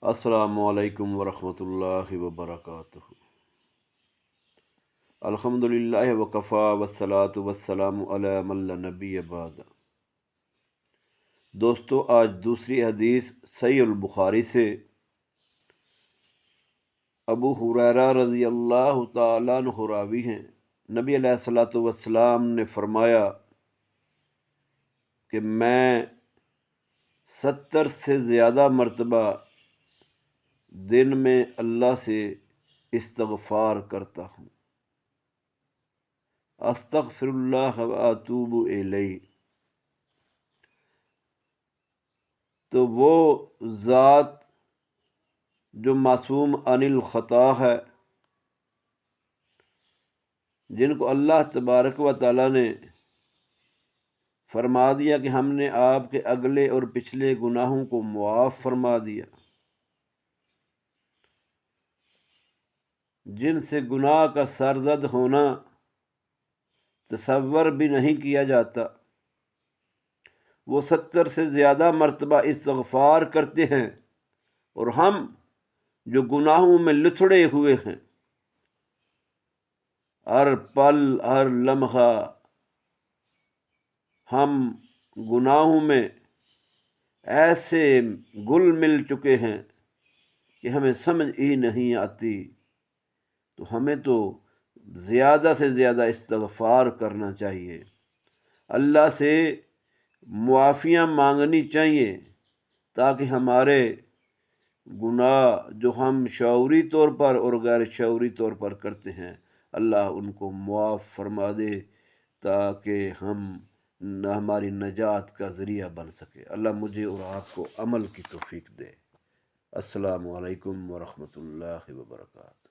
السلام علیکم ورحمۃ اللہ وبرکاتہ۔ الحمدللہ وکفا والصلاة والسلام علی من لا نبی بعد۔ دوستو، آج دوسری حدیث صحیح البخاری سے ابو ہریرہ رضی اللہ تعالیٰ عنہ راوی ہیں۔ نبی علیہ الصلاۃ والسلام نے فرمایا کہ میں 70 سے زیادہ مرتبہ دن میں اللہ سے استغفار کرتا ہوں، استغفر اللہ و اتوب الیہ۔ تو وہ ذات جو معصوم عن الخطا ہے، جن کو اللہ تبارک و تعالیٰ نے فرما دیا کہ ہم نے آپ کے اگلے اور پچھلے گناہوں کو معاف فرما دیا، جن سے گناہ کا سرزد ہونا تصور بھی نہیں کیا جاتا، وہ 70 سے زیادہ مرتبہ استغفار کرتے ہیں، اور ہم جو گناہوں میں لتھڑے ہوئے ہیں، ہر پل ہر لمحہ ہم گناہوں میں ایسے گل مل چکے ہیں کہ ہمیں سمجھ ہی نہیں آتی۔ تو ہمیں تو زیادہ سے زیادہ استغفار کرنا چاہیے، اللہ سے معافیاں مانگنی چاہیے، تاکہ ہمارے گناہ جو ہم شعوری طور پر اور غیر شعوری طور پر کرتے ہیں، اللہ ان کو معاف فرما دے، تاکہ ہماری نجات کا ذریعہ بن سکے۔ اللہ مجھے اور آپ کو عمل کی توفیق دے۔ السلام علیکم ورحمۃ اللہ وبرکاتہ۔